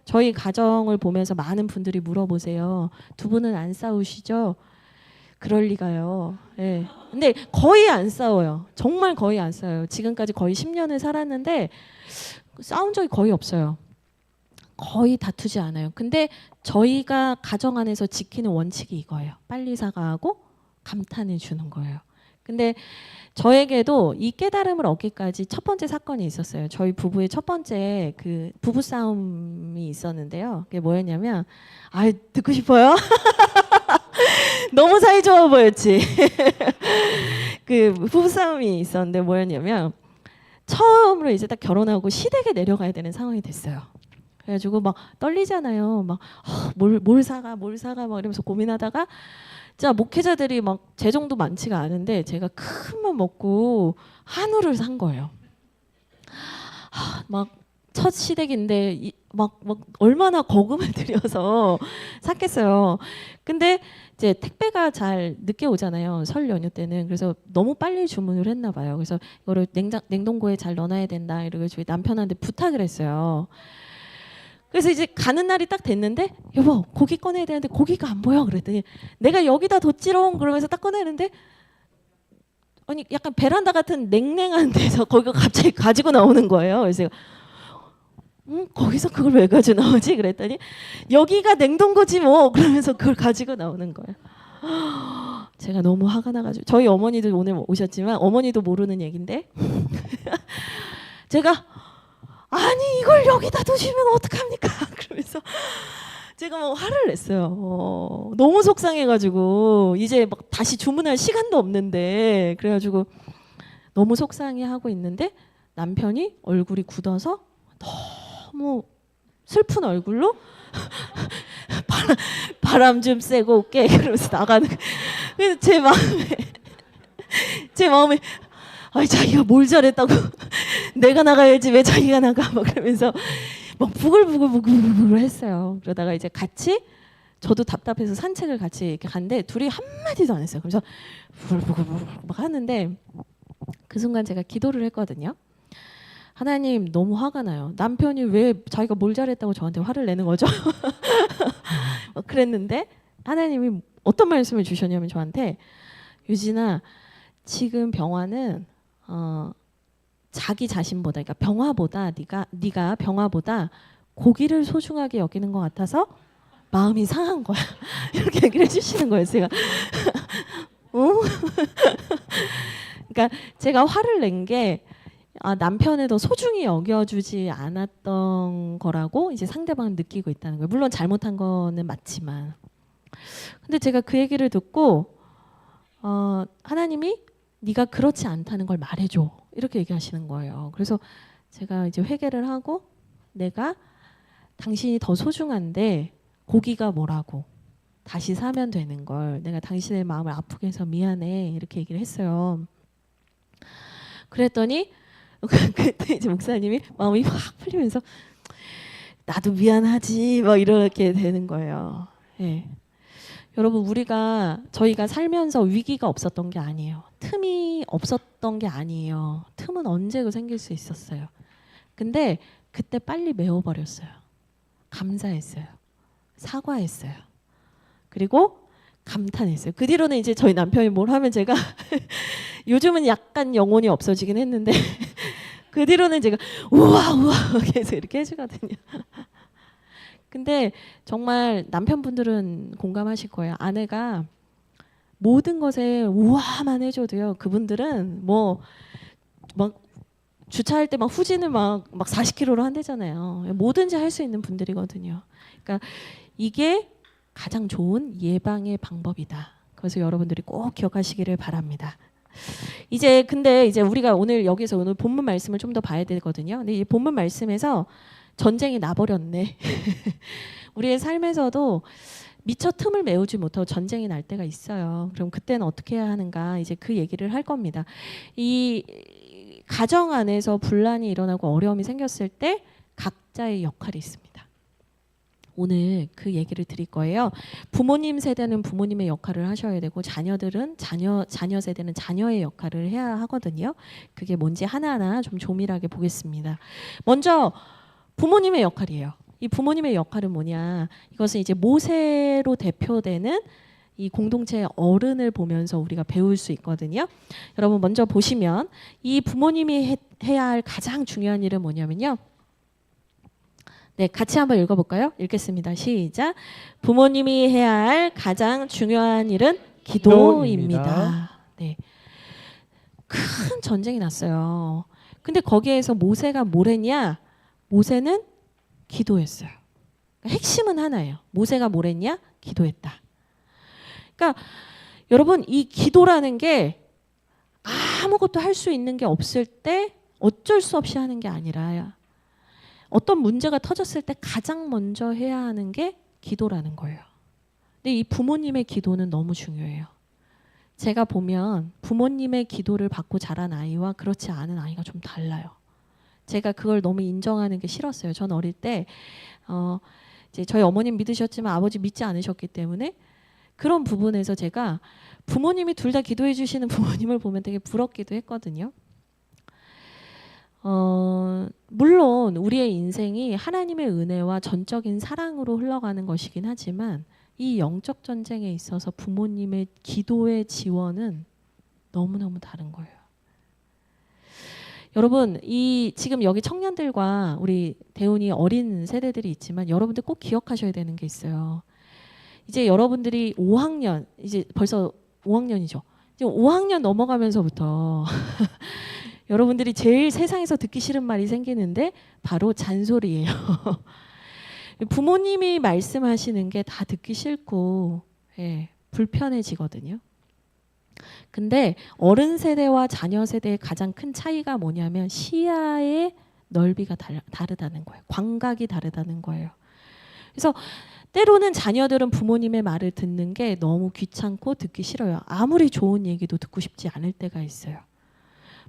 저희 가정을 보면서 많은 분들이 물어보세요. 두 분은 안 싸우시죠? 그럴 리가요. 예. 근데 거의 안 싸워요. 정말 거의 안 싸워요. 지금까지 거의 10년을 살았는데 싸운 적이 거의 없어요. 거의 다투지 않아요. 근데 저희가 가정 안에서 지키는 원칙이 이거예요. 빨리 사과하고 감탄해 주는 거예요. 근데 저에게도 이 깨달음을 얻기까지 첫 번째 사건이 있었어요. 저희 부부의 첫 번째 그 부부 싸움이 있었는데요. 그게 뭐였냐면, 아, 듣고 싶어요? 너무 사이좋아 보였지. 그 부부 싸움이 있었는데 뭐였냐면, 처음으로 이제 딱 결혼하고 시댁에 내려가야 되는 상황이 됐어요. 그래가지고 막 떨리잖아요. 막 뭘 사가 막 이러면서 고민하다가 진짜 목회자들이 막 제 정도 많지가 않은데 제가 큰 맘 먹고 한우를 산 거예요. 막 첫 시댁인데 막 얼마나 거금을 들여서 샀겠어요. 근데 이제 택배가 잘 늦게 오잖아요. 설 연휴 때는. 그래서 너무 빨리 주문을 했나 봐요. 그래서 이거를 냉동고에 잘 넣어놔야 된다 이러고 저희 남편한테 부탁을 했어요. 그래서 이제 가는 날이 딱 됐는데 여보 고기 꺼내야 되는데 고기가 안 보여 그랬더니 내가 여기다 뒀지롱 그러면서 딱 꺼내는데 아니 약간 베란다 같은 냉랭한 데서 거기가 갑자기 가지고 나오는 거예요. 그래서 제가 거기서 그걸 왜 가지고 나오지 그랬더니 여기가 냉동고지 뭐 그러면서 그걸 가지고 나오는 거예요. 제가 너무 화가 나가지고 저희 어머니도 오늘 오셨지만 어머니도 모르는 얘긴데 제가 아니 이걸 여기다 두시면 어떡합니까? 그러면서 제가 막 화를 냈어요. 너무 속상해가지고 이제 막 다시 주문할 시간도 없는데 그래가지고 너무 속상해하고 있는데 남편이 얼굴이 굳어서 너무 슬픈 얼굴로 바람 좀 쐬고 올게 그러면서 나가는 그래서 제 마음에 아니 자기가 뭘 잘했다고 내가 나가야지 왜 자기가 나가 막 그러면서 막 부글부글 했어요. 그러다가 이제 같이 저도 답답해서 산책을 같이 이렇게 갔는데 둘이 한마디도 안 했어요. 그래서 부글부글 막 하는데 그 순간 제가 기도를 했거든요. 하나님 너무 화가 나요. 남편이 왜 자기가 뭘 잘했다고 저한테 화를 내는 거죠? 그랬는데 하나님이 어떤 말씀을 주셨냐면 저한테 유진아 지금 병화는 자기 자신보다 그러니까 병화보다 네가 병화보다 고기를 소중하게 여기는 것 같아서 마음이 상한 거야. 이렇게 얘기를 해주시는 거예요. 제가 그러니까 제가 화를 낸 게 남편을 더 소중히 여겨주지 않았던 거라고 이제 상대방은 느끼고 있다는 거예요. 물론 잘못한 거는 맞지만. 근데 제가 그 얘기를 듣고 하나님이 네가 그렇지 않다는 걸 말해줘 이렇게 얘기하시는 거예요. 그래서 제가 이제 회개를 하고 내가 당신이 더 소중한데 고기가 뭐라고 다시 사면 되는 걸 내가 당신의 마음을 아프게 해서 미안해 이렇게 얘기를 했어요. 그랬더니 그때 이제 목사님이 마음이 확 풀리면서 나도 미안하지 막 이렇게 되는 거예요. 예. 여러분 저희가 살면서 위기가 없었던 게 아니에요. 틈이 없었던 게 아니에요. 틈은 언제고 생길 수 있었어요. 근데 그때 빨리 메워버렸어요. 감사했어요. 사과했어요. 그리고 감탄했어요. 그 뒤로는 이제 저희 남편이 뭘 하면 제가 요즘은 약간 영혼이 없어지긴 했는데 그 뒤로는 제가 우와 계속 이렇게 해주거든요. 근데 정말 남편분들은 공감하실 거예요. 아내가 모든 것에 우와만 해줘도요. 그분들은 뭐 막 주차할 때 막 후진을 막 40km로 한대잖아요. 뭐든지 할 수 있는 분들이거든요. 그러니까 이게 가장 좋은 예방의 방법이다. 그래서 여러분들이 꼭 기억하시기를 바랍니다. 근데 이제 우리가 오늘 본문 말씀을 좀 더 봐야 되거든요. 근데 이 본문 말씀에서 전쟁이 나버렸네. 우리의 삶에서도 미처 틈을 메우지 못하고 전쟁이 날 때가 있어요. 그럼 그때는 어떻게 해야 하는가? 이제 그 얘기를 할 겁니다. 이 가정 안에서 분란이 일어나고 어려움이 생겼을 때 각자의 역할이 있습니다. 오늘 그 얘기를 드릴 거예요. 부모님 세대는 부모님의 역할을 하셔야 되고 자녀들은 자녀 세대는 자녀의 역할을 해야 하거든요. 그게 뭔지 하나하나 좀 조밀하게 보겠습니다. 먼저 부모님의 역할이에요. 이 부모님의 역할은 뭐냐? 이것은 이제 모세로 대표되는 이 공동체의 어른을 보면서 우리가 배울 수 있거든요. 여러분 먼저 보시면 이 부모님이 해야 할 가장 중요한 일은 뭐냐면요. 네, 같이 한번 읽어볼까요? 읽겠습니다. 시작. 부모님이 해야 할 가장 중요한 일은 기도입니다. 네, 큰 전쟁이 났어요. 근데 거기에서 모세가 뭘 했냐? 모세는 기도했어요. 그러니까 핵심은 하나예요. 모세가 뭘 했냐? 기도했다. 그러니까 여러분, 이 기도라는 게 아무것도 할 수 있는 게 없을 때 어쩔 수 없이 하는 게 아니라 어떤 문제가 터졌을 때 가장 먼저 해야 하는 게 기도라는 거예요. 근데 이 부모님의 기도는 너무 중요해요. 제가 보면 부모님의 기도를 받고 자란 아이와 그렇지 않은 아이가 좀 달라요. 제가 그걸 너무 인정하는 게 싫었어요. 전 어릴 때 이제 저희 어머님 믿으셨지만 아버지 믿지 않으셨기 때문에 그런 부분에서 제가 부모님이 둘 다 기도해 주시는 부모님을 보면 되게 부럽기도 했거든요. 물론 우리의 인생이 하나님의 은혜와 전적인 사랑으로 흘러가는 것이긴 하지만 이 영적 전쟁에 있어서 부모님의 기도의 지원은 너무너무 다른 거예요. 여러분, 이 지금 여기 청년들과 우리 대운이 어린 세대들이 있지만 여러분들 꼭 기억하셔야 되는 게 있어요. 이제 여러분들이 5학년, 이제 벌써 5학년이죠. 이제 5학년 넘어가면서부터 여러분들이 제일 세상에서 듣기 싫은 말이 생기는데 바로 잔소리예요. 부모님이 말씀하시는 게 다 듣기 싫고 불편해지거든요. 근데 어른 세대와 자녀 세대의 가장 큰 차이가 뭐냐면 시야의 넓이가 다르다는 거예요. 광각이 다르다는 거예요. 그래서 때로는 자녀들은 부모님의 말을 듣는 게 너무 귀찮고 듣기 싫어요. 아무리 좋은 얘기도 듣고 싶지 않을 때가 있어요.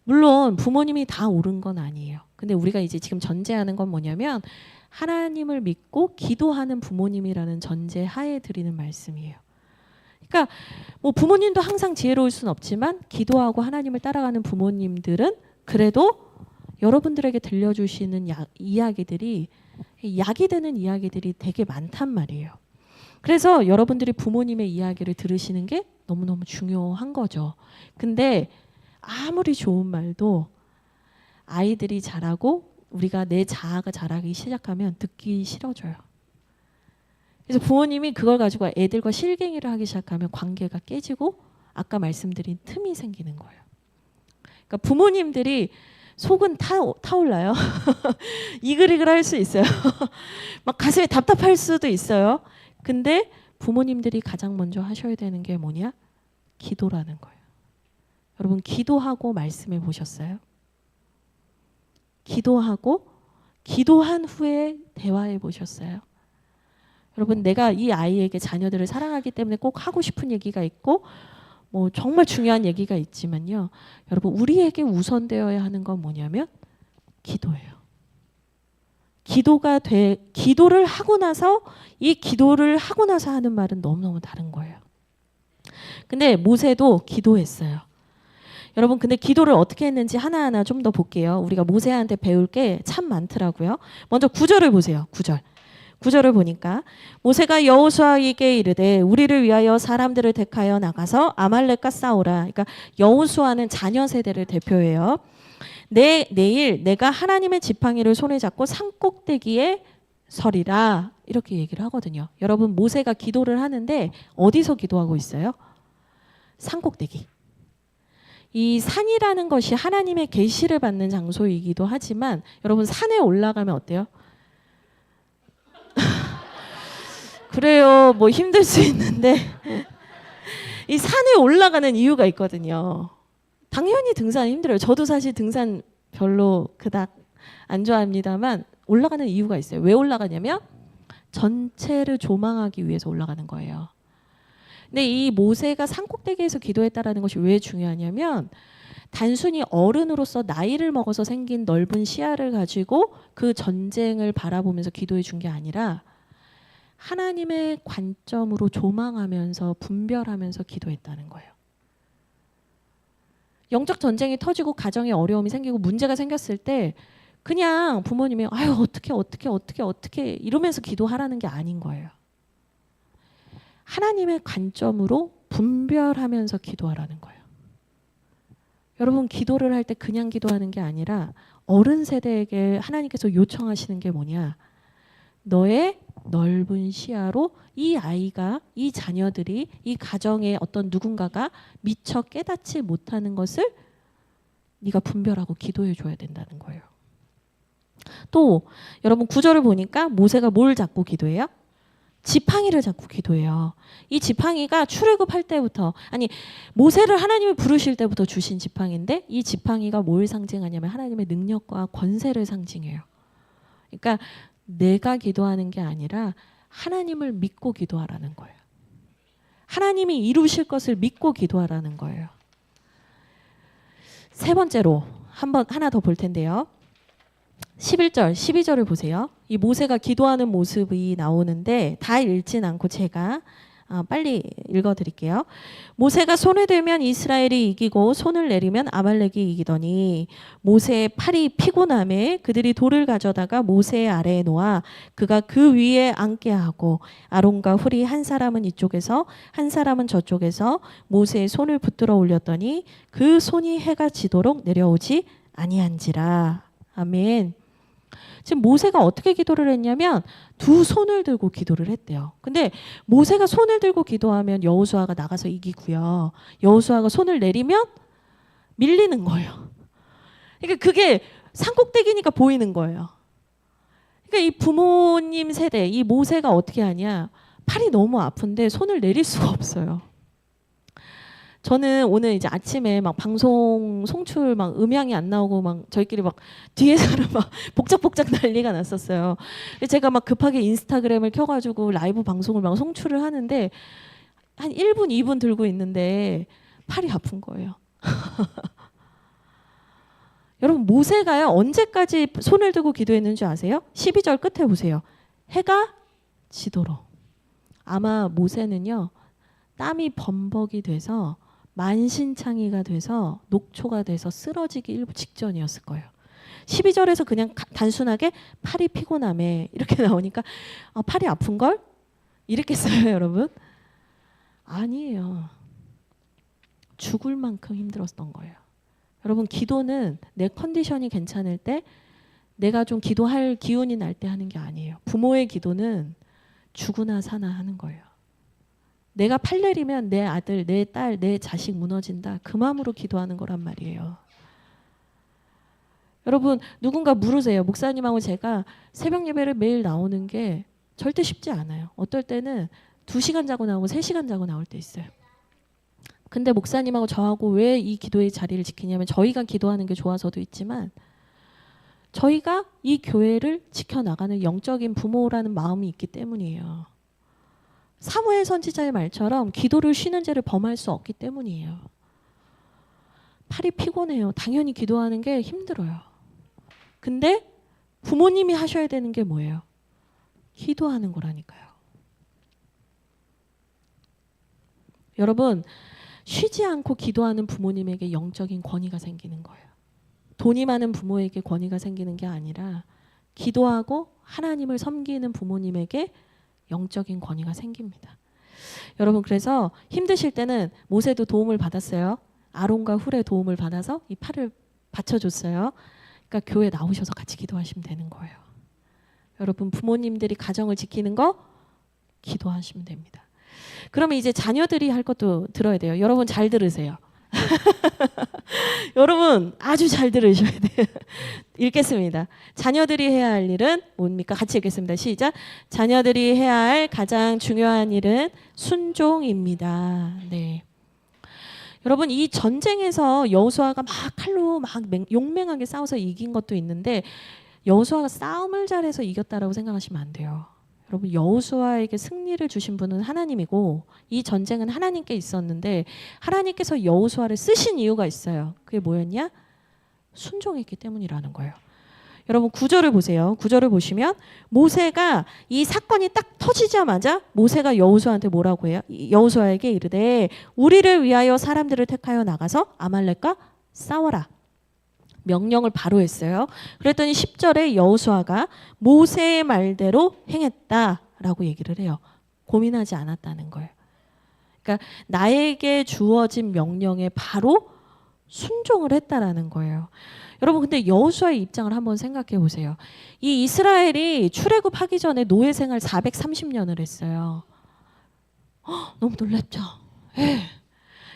물론 부모님이 다 옳은 건 아니에요. 근데 우리가 이제 지금 전제하는 건 뭐냐면 하나님을 믿고 기도하는 부모님이라는 전제 하에 드리는 말씀이에요. 그러니까 뭐 부모님도 항상 지혜로울 수는 없지만 기도하고 하나님을 따라가는 부모님들은 그래도 여러분들에게 들려주시는 이야기들이 약이 되는 이야기들이 되게 많단 말이에요. 그래서 여러분들이 부모님의 이야기를 들으시는 게 너무너무 중요한 거죠. 근데 아무리 좋은 말도 아이들이 자라고 우리가 내 자아가 자라기 시작하면 듣기 싫어져요. 그래서 부모님이 그걸 가지고 애들과 실갱이를 하기 시작하면 관계가 깨지고 아까 말씀드린 틈이 생기는 거예요. 그러니까 부모님들이 속은 타올라요. 이글이글 할 수 있어요. 막 가슴이 답답할 수도 있어요. 근데 부모님들이 가장 먼저 하셔야 되는 게 뭐냐? 기도라는 거예요. 여러분 기도하고 말씀해 보셨어요? 기도하고 기도한 후에 대화해 보셨어요? 여러분 내가 이 아이에게 자녀들을 사랑하기 때문에 꼭 하고 싶은 얘기가 있고 뭐 정말 중요한 얘기가 있지만요. 여러분 우리에게 우선되어야 하는 건 뭐냐면 기도예요. 기도를 하고 나서 이 기도를 하고 나서 하는 말은 너무너무 다른 거예요. 근데 모세도 기도했어요. 여러분 근데 기도를 어떻게 했는지 하나하나 좀 더 볼게요. 우리가 모세한테 배울 게 참 많더라고요. 먼저 9절을 보세요. 9절을 보니까 모세가 여호수아에게 이르되 우리를 위하여 사람들을 택하여 나가서 아말렉과 싸우라. 그러니까 여호수아는 자녀 세대를 대표해요. 내일 내가 하나님의 지팡이를 손에 잡고 산꼭대기에 서리라. 이렇게 얘기를 하거든요. 여러분 모세가 기도를 하는데 어디서 기도하고 있어요? 산꼭대기. 이 산이라는 것이 하나님의 계시를 받는 장소이기도 하지만 여러분 산에 올라가면 어때요? 그래요. 뭐 힘들 수 있는데 이 산에 올라가는 이유가 있거든요. 당연히 등산이 힘들어요. 저도 사실 등산 별로 그닥 안 좋아합니다만 올라가는 이유가 있어요. 왜 올라가냐면 전체를 조망하기 위해서 올라가는 거예요. 근데 이 모세가 산꼭대기에서 기도했다라는 것이 왜 중요하냐면 단순히 어른으로서 나이를 먹어서 생긴 넓은 시야를 가지고 그 전쟁을 바라보면서 기도해 준 게 아니라 하나님의 관점으로 조망하면서 분별하면서 기도했다는 거예요. 영적 전쟁이 터지고 가정에 어려움이 생기고 문제가 생겼을 때 그냥 부모님이 아유 어떻게 이러면서 기도하라는 게 아닌 거예요. 하나님의 관점으로 분별하면서 기도하라는 거예요. 여러분 기도를 할 때 그냥 기도하는 게 아니라 어른 세대에게 하나님께서 요청하시는 게 뭐냐? 너의 넓은 시야로 이 아이가, 이 자녀들이, 이 가정의 어떤 누군가가 미처 깨닫지 못하는 것을 네가 분별하고 기도해 줘야 된다는 거예요. 또 여러분 9절을 보니까 모세가 뭘 잡고 기도해요? 지팡이를 잡고 기도해요. 이 지팡이가 출애굽할 때부터, 아니 모세를 하나님이 부르실 때부터 주신 지팡이인데, 이 지팡이가 뭘 상징하냐면 하나님의 능력과 권세를 상징해요. 그러니까 내가 기도하는 게 아니라 하나님을 믿고 기도하라는 거예요. 하나님이 이루실 것을 믿고 기도하라는 거예요. 세 번째로 하나 더 볼 텐데요. 11절, 12절을 보세요. 이 모세가 기도하는 모습이 나오는데 다 읽진 않고 제가 빨리 읽어드릴게요. 모세가 손을 들면 이스라엘이 이기고 손을 내리면 아말렉이 이기더니 모세의 팔이 피곤함에 그들이 돌을 가져다가 모세의 아래에 놓아 그가 그 위에 앉게 하고 아론과 훌이 한 사람은 이쪽에서 한 사람은 저쪽에서 모세의 손을 붙들어 올렸더니 그 손이 해가 지도록 내려오지 아니한지라. 아멘. 지금 모세가 어떻게 기도를 했냐면 두 손을 들고 기도를 했대요. 근데 모세가 손을 들고 기도하면 여호수아가 나가서 이기고요. 여호수아가 손을 내리면 밀리는 거예요. 그러니까 그게 산꼭대기니까 보이는 거예요. 그러니까 이 부모님 세대, 이 모세가 어떻게 하냐. 팔이 너무 아픈데 손을 내릴 수가 없어요. 저는 오늘 이제 아침에 막 방송 송출 막 음향이 안 나오고 막 저희끼리 막 뒤에서는 막 복작복작 난리가 났었어요. 제가 막 급하게 인스타그램을 켜가지고 라이브 방송을 막 송출을 하는데 한 1분, 2분 들고 있는데 팔이 아픈 거예요. 여러분 모세가요 언제까지 손을 들고 기도했는지 아세요? 12절 끝에 보세요. 해가 지도록. 아마 모세는요 땀이 범벅이 돼서 만신창이가 돼서 녹초가 돼서 쓰러지기 일부 직전이었을 거예요. 12절에서 그냥 단순하게 팔이 피곤함에 이렇게 나오니까 팔이 아픈걸? 이랬겠어요 여러분? 아니에요. 죽을 만큼 힘들었던 거예요. 여러분 기도는 내 컨디션이 괜찮을 때 내가 좀 기도할 기운이 날 때 하는 게 아니에요. 부모의 기도는 죽으나 사나 하는 거예요. 내가 팔 내리면 내 아들, 내 딸, 내 자식 무너진다. 그 마음으로 기도하는 거란 말이에요. 여러분 누군가 물으세요. 목사님하고 제가 새벽 예배를 매일 나오는 게 절대 쉽지 않아요. 어떨 때는 2시간 자고 나오고 3시간 자고 나올 때 있어요. 근데 목사님하고 저하고 왜 이 기도의 자리를 지키냐면 저희가 기도하는 게 좋아서도 있지만 저희가 이 교회를 지켜나가는 영적인 부모라는 마음이 있기 때문이에요. 사무엘 선지자의 말처럼 기도를 쉬는 죄를 범할 수 없기 때문이에요. 팔이 피곤해요. 당연히 기도하는 게 힘들어요. 근데 부모님이 하셔야 되는 게 뭐예요? 기도하는 거라니까요. 여러분 쉬지 않고 기도하는 부모님에게 영적인 권위가 생기는 거예요. 돈이 많은 부모에게 권위가 생기는 게 아니라 기도하고 하나님을 섬기는 부모님에게 영적인 권위가 생깁니다. 여러분 그래서 힘드실 때는 모세도 도움을 받았어요. 아론과 훌의 도움을 받아서 이 팔을 받쳐줬어요. 그러니까 교회 나오셔서 같이 기도하시면 되는 거예요. 여러분 부모님들이 가정을 지키는 거 기도하시면 됩니다. 그러면 이제 자녀들이 할 것도 들어야 돼요. 여러분 잘 들으세요. 여러분 아주 잘 들으셔야 돼요. 읽겠습니다. 자녀들이 해야 할 일은 뭡니까? 같이 읽겠습니다. 시작. 자녀들이 해야 할 가장 중요한 일은 순종입니다. 네. 여러분 이 전쟁에서 여호수아가 막 칼로 막 용맹하게 싸워서 이긴 것도 있는데 여호수아가 싸움을 잘해서 이겼다라고 생각하시면 안 돼요. 여러분 여호수아에게 승리를 주신 분은 하나님이고 이 전쟁은 하나님께 있었는데 하나님께서 여호수아를 쓰신 이유가 있어요. 그게 뭐였냐? 순종했기 때문이라는 거예요. 여러분 9절을 보세요. 9절을 보시면 모세가 이 사건이 딱 터지자마자 모세가 여호수아한테 뭐라고 해요? 여호수아에게 이르되 우리를 위하여 사람들을 택하여 나가서 아말렉과 싸워라. 명령을 바로 했어요. 그랬더니 10절에 여호수아가 모세의 말대로 행했다라고 얘기를 해요. 고민하지 않았다는 거예요. 그러니까 나에게 주어진 명령에 바로 순종을 했다라는 거예요. 여러분 근데 여호수아의 입장을 한번 생각해 보세요. 이 이스라엘이 출애굽하기 전에 노예 생활 430년을 했어요. 너무 놀랍죠? 예.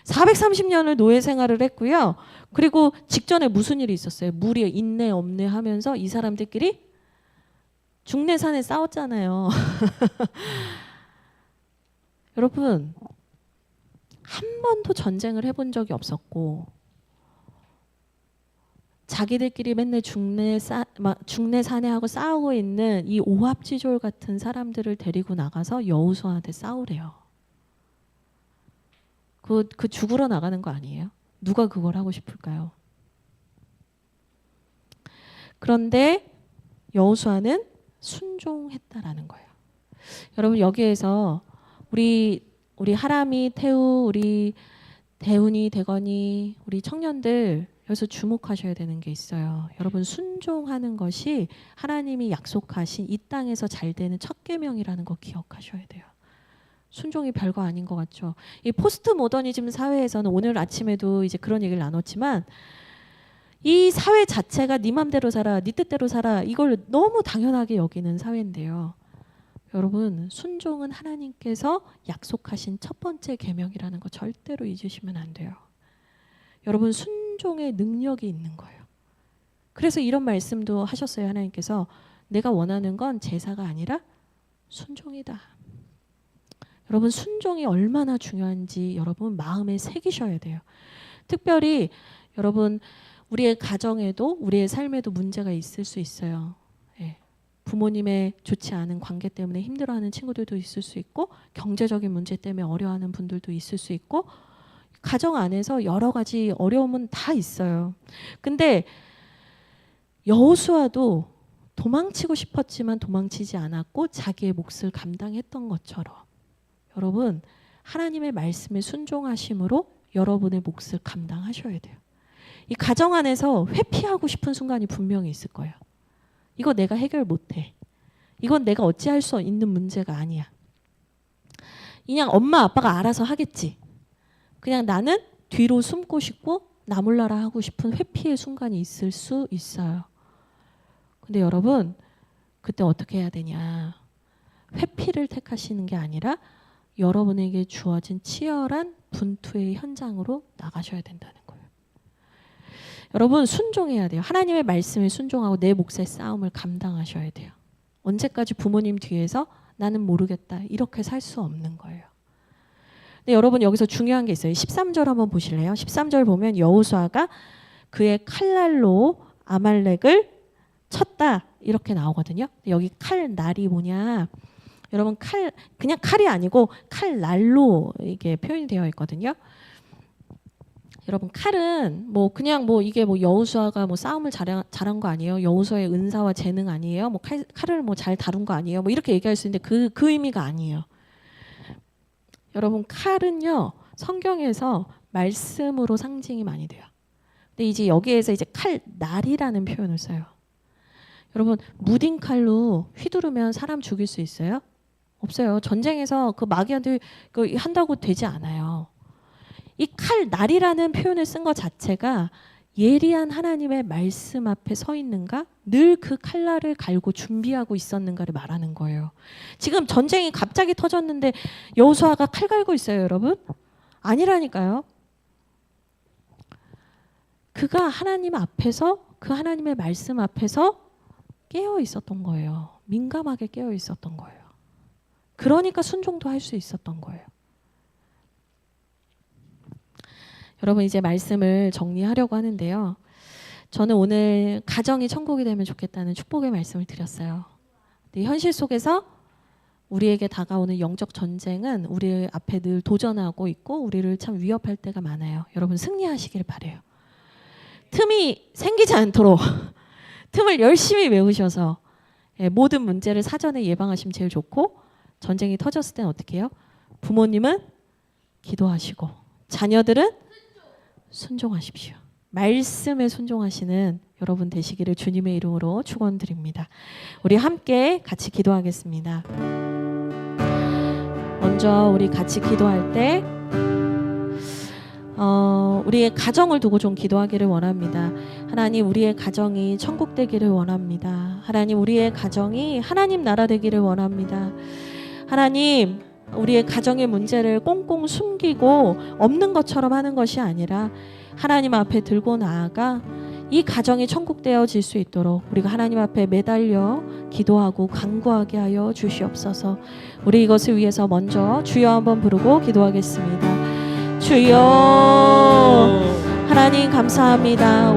430년을 노예 생활을 했고요. 그리고 직전에 무슨 일이 있었어요? 물이 있네 없네 하면서 이 사람들끼리 중내산에 싸웠잖아요. 여러분 한 번도 전쟁을 해본 적이 없었고 자기들끼리 맨날 중내산에하고 싸우고 있는 이 오합지졸 같은 사람들을 데리고 나가서 여호수아한테 싸우래요. 그 죽으러 나가는 거 아니에요? 누가 그걸 하고 싶을까요? 그런데 여호수아는 순종했다라는 거예요. 여러분 여기에서 우리 하람이, 태우, 우리 대훈이, 대건이, 우리 청년들 여기서 주목하셔야 되는 게 있어요. 여러분 순종하는 것이 하나님이 약속하신 이 땅에서 잘 되는 첫 계명이라는 거 기억하셔야 돼요. 순종이 별거 아닌 것 같죠. 이 포스트 모더니즘 사회에서는 오늘 아침에도 이제 그런 얘기를 나눴지만 이 사회 자체가 네 맘대로 살아, 네 뜻대로 살아 이걸 너무 당연하게 여기는 사회인데요. 여러분 순종은 하나님께서 약속하신 첫 번째 계명이라는 거 절대로 잊으시면 안 돼요. 여러분 순종의 능력이 있는 거예요. 그래서 이런 말씀도 하셨어요. 하나님께서 내가 원하는 건 제사가 아니라 순종이다. 여러분 순종이 얼마나 중요한지 여러분 마음에 새기셔야 돼요. 특별히 여러분 우리의 가정에도 우리의 삶에도 문제가 있을 수 있어요. 예. 부모님의 좋지 않은 관계 때문에 힘들어하는 친구들도 있을 수 있고 경제적인 문제 때문에 어려워하는 분들도 있을 수 있고 가정 안에서 여러 가지 어려움은 다 있어요. 근데 여호수아도 도망치고 싶었지만 도망치지 않았고 자기의 몫을 감당했던 것처럼 여러분 하나님의 말씀에 순종하심으로 여러분의 몫을 감당하셔야 돼요. 이 가정 안에서 회피하고 싶은 순간이 분명히 있을 거예요. 이거 내가 해결 못해. 이건 내가 어찌할 수 있는 문제가 아니야. 그냥 엄마 아빠가 알아서 하겠지. 그냥 나는 뒤로 숨고 싶고 나 몰라라 하고 싶은 회피의 순간이 있을 수 있어요. 근데 여러분 그때 어떻게 해야 되냐. 회피를 택하시는 게 아니라 여러분에게 주어진 치열한 분투의 현장으로 나가셔야 된다는 거예요. 여러분 순종해야 돼요. 하나님의 말씀에 순종하고 내 몫의 싸움을 감당하셔야 돼요. 언제까지 부모님 뒤에서 나는 모르겠다 이렇게 살 수 없는 거예요. 근데 여러분 여기서 중요한 게 있어요. 13절 한번 보실래요? 13절 보면 여호수아가 그의 칼날로 아말렉을 쳤다 이렇게 나오거든요. 여기 칼날이 뭐냐? 여러분 그냥 칼이 아니고 칼날로 이게 표현이 되어 있거든요. 여러분 칼은 뭐 그냥 뭐 이게 뭐 여호수아가 뭐 싸움을 잘한 거 아니에요? 여호수아의 은사와 재능 아니에요? 뭐 칼을 뭐 잘 다룬 거 아니에요? 뭐 이렇게 얘기할 수 있는데 그 의미가 아니에요. 여러분 칼은요 성경에서 말씀으로 상징이 많이 돼요. 근데 이제 여기에서 이제 칼날이라는 표현을 써요. 여러분 무딘 칼로 휘두르면 사람 죽일 수 있어요? 없어요. 전쟁에서 그 마귀한테 한다고 되지 않아요. 이 칼날이라는 표현을 쓴 것 자체가 예리한 하나님의 말씀 앞에 서 있는가? 늘 그 칼날을 갈고 준비하고 있었는가를 말하는 거예요. 지금 전쟁이 갑자기 터졌는데 여호수아가 칼 갈고 있어요, 여러분? 아니라니까요. 그가 하나님 앞에서 그 하나님의 말씀 앞에서 깨어 있었던 거예요. 민감하게 깨어 있었던 거예요. 그러니까 순종도 할 수 있었던 거예요. 여러분 이제 말씀을 정리하려고 하는데요. 저는 오늘 가정이 천국이 되면 좋겠다는 축복의 말씀을 드렸어요. 근데 현실 속에서 우리에게 다가오는 영적 전쟁은 우리 앞에 늘 도전하고 있고 우리를 참 위협할 때가 많아요. 여러분 승리하시길 바래요. 틈이 생기지 않도록 틈을 열심히 메우셔서 모든 문제를 사전에 예방하시면 제일 좋고 전쟁이 터졌을 때는 어떻게 해요? 부모님은 기도하시고 자녀들은 순종하십시오. 말씀에 순종하시는 여러분 되시기를 주님의 이름으로 축원드립니다. 우리 함께 같이 기도하겠습니다. 먼저 우리 같이 기도할 때 우리의 가정을 두고 좀 기도하기를 원합니다. 하나님, 우리의 가정이 천국 되기를 원합니다. 하나님, 우리의 가정이 하나님 나라 되기를 원합니다. 하나님, 우리의 가정의 문제를 꽁꽁 숨기고 없는 것처럼 하는 것이 아니라 하나님 앞에 들고 나아가 이 가정이 천국 되어질 수 있도록 우리가 하나님 앞에 매달려 기도하고 간구하게 하여 주시옵소서. 우리 이것을 위해서 먼저 주여 한번 부르고 기도하겠습니다. 주여, 하나님 감사합니다.